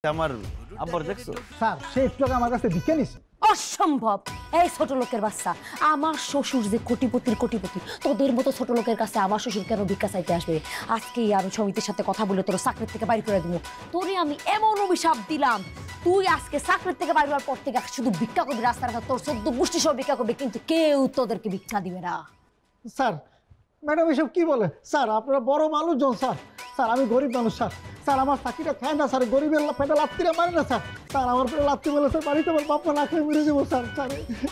আমার আব্বার দেখছো? স্যার সে একটু আগে আমার কাছে ভিক্ষা নিছে। অসম্ভব। এই ছোট লোকের বাচ্চা, আমার শ্বশুর যে কোটিপতির কোটিপতি, তোদের মতো ছোট লোকের কাছে আমার শ্বশুর কেন ভিক্ষা চাইতে আসবে? আজকেই আমি সমিতির সাথে কথা বলে তোর চাকরির থেকে বাইর করে দিব। তোরে আমি এমন অভিশাপ দিলাম, তুই আজকে চাকরির থেকে বাইর হওয়ার পর থেকে শুধু ভিক্ষা করবি রাস্তার ঘাট, তোর 14 গোষ্ঠী সব ভিক্ষা করবে, কিন্তু কেউ তোদেরকে ভিক্ষা দিবে না। স্যার ম্যাডাম এসব কি বলে? স্যার আপনারা বড় মানুষজন। স্যার স্যার আমি গরিব মানুষ। স্যার স্যার আমার চাকরিটা খায় না স্যার, গরিবের পেটে লাত্তিরা মারে না স্যার। স্যার আমার পেটে লাত্তি বলে স্যার বাড়িতে আমার বাপ্পা না খেয়ে মরে যাবো স্যার। স্যার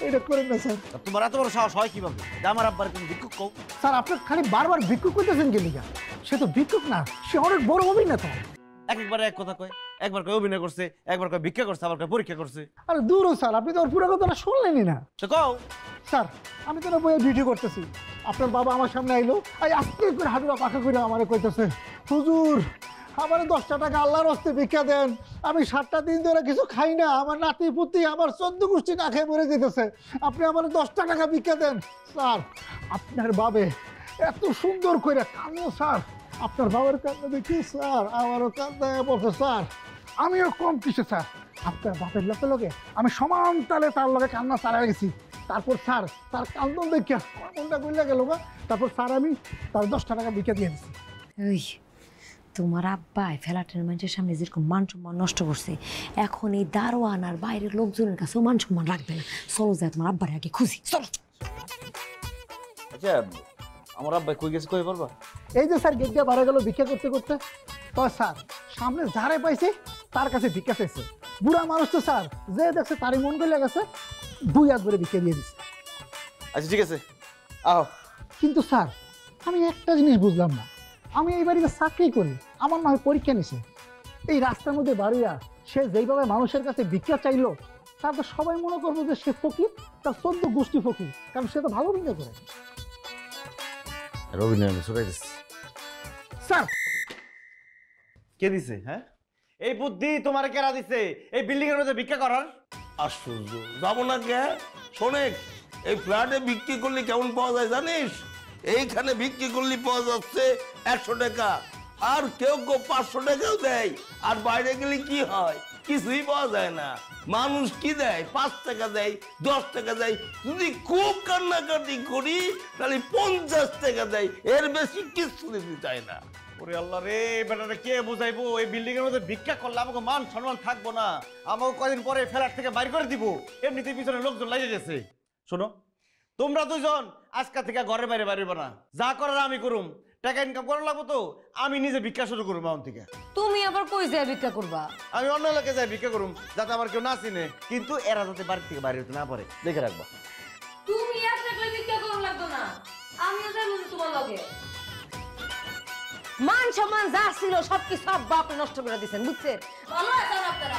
এটা করেন না স্যার। তোমার এত বড় সাহস হয় কিভাবে যে আমার আব্বার কোন ভিক্ষুক কও? স্যার আপনি খালি বারবার ভিক্ষুক করতেছেন কি লিগা? সে তো ভিক্ষুক না, সে অনেক বড় অভিনেতা। একবারে এক কথা কয়, একবার কয় অভিনয় করছে, একবার কয় ভিক্ষা করছে, আবার কয় পরীক্ষা করছে। আরে দূরও স্যার, আপনি তো ওর পুরো কথাটা শুনলেনই না। তো কও। স্যার আমি তো না বইয়ে ডিউটি করতেছি, আপনার বাবা আমার সামনে আইলো, আস্তে করে হাঁটুরা পাখা করে আমারে কইতেছে, হুজুর আমার 10টা টাকা আল্লাহর হস্তে ভিক্ষা দেন, আমি 7টা দিন ধরে কিছু খাই না, আমার নাতি পুতি আমার 14 গোষ্ঠী না খেয়ে মরে যেতেছে, আপনি আমার 10টা টাকা ভিক্ষা দেন। স্যার আপনার বাবে এত সুন্দর করে কান্না স্যার, আপনার বাবার কান্না দেখি স্যার আমারও কান্না পড়ছে স্যার। আমিও কম কিছু স্যার, আপনার বাপের লোকের লগে আমি সমান তালে তার লগে কান্না চালিয়ে গেছি। তারপর স্যার তার কান্দন দেখিয়া মনটা গইলা গেল গা, তারপর স্যার আমি তার 10টা টাকা ভিক্ষা দিয়ে দিচ্ছি। ওই তোমার আব্বা ফ্ল্যাটের মানুষের সামনে যেরকম মান সম্মান নষ্ট করছে, এখন এই দারোয়ান আর বাইরের লোকজনের কাছেও মান সম্মান রাখবে না। চলো যায় তোমার আব্বার আগে খুঁজি, চলো। আচ্ছা আমার আব্বা কই গেছে কই পারবা? এই যে স্যার গেট দিয়ে বাড়া গেল ভিক্ষা করতে করতে, তো স্যার সামনে যারে পাইছে তার কাছে ভিক্ষা চাইছে। বুড়া মানুষ তো স্যার, যে দেখছে তারই মন গলে গেছে, 2 হাত ধরে ভিক্ষা দিয়ে দিচ্ছে। আচ্ছা ঠিক আছে আও। কিন্তু স্যার আমি একটা জিনিস বুঝলাম না, আমি এই বাড়িতে চাকরি করি, আমার না হয় পরীক্ষা নিছে, এই রাস্তার মধ্যে বাড়িয়া সে যেইভাবে মানুষের কাছে ভিক্ষা চাইলো, তার তো সবাই মনে করবো যে সে ফকির, তার 14 গোষ্ঠী ফকির, কারণ সে তো ভালো ভিক্ষা করে। রবিনা ছড়াই দিছে। স্যার কে দিছে? হ্যাঁ এই বুদ্ধি তোমার কেরা দিছে এই বিল্ডিং এর মধ্যে ভিক্ষা করার? আশ্চর্য, যাবো না কে? শোনেক, এই ফ্ল্যাটে বিক্রি করলে কেমন পাওয়া যায় জানিস? এইখানে বিক্রি করলে পাওয়া যাচ্ছে 100 টাকা, আর কেউ কেউ 500 টাকাও দেয়, আর বাইরে গেলে কি হয়? কিছুই পাওয়া যায় না। মানুষ কি দেয়? 5 টাকা দেয়, 10 টাকা দেয়, যদি খুব কান্নাকাটি করি তাহলে 50 টাকা দেয়, এর বেশি কিছু দিতে চায় না। ওরে আল্লাহ রে, বেটারে কে বুঝাইবো? এই বিল্ডিং এর মধ্যে ভিক্ষা করলে আমাকে মান সম্মান থাকবো না, আমাকে কয়দিন পরে ফ্ল্যাট থেকে বাইর করে দিব। এমনিতেই পিছনে লোকজন লেগে গেছে। শোনো, তোমরা দুজন আজকে থেকে ঘরের বাইরে বাড়িব না, যা করার আমি করুম। টাকা ইনকাম করা লাগবো তো আমি নিজে ভিক্ষা শুরু করবো এখন থেকে। তুমি আবার কই যায় ভিক্ষা করবা? আমি অন্য এলাকায় যাই ভিক্ষা করুম, যাতে আমার কেউ না চিনে, কিন্তু এরা যাতে বাড়ি থেকে বাইরে হতে না পারে দেখে রাখবা। তুমি আর থাকলে ভিক্ষা করুন লাগতো না, আমিও যাই বলি তোমার লগে। মান সম্মান যা ছিল সবকিছু সব বাপরে নষ্ট করে দিচ্ছেন, বুঝছেন? ভালো আছেন আপনারা?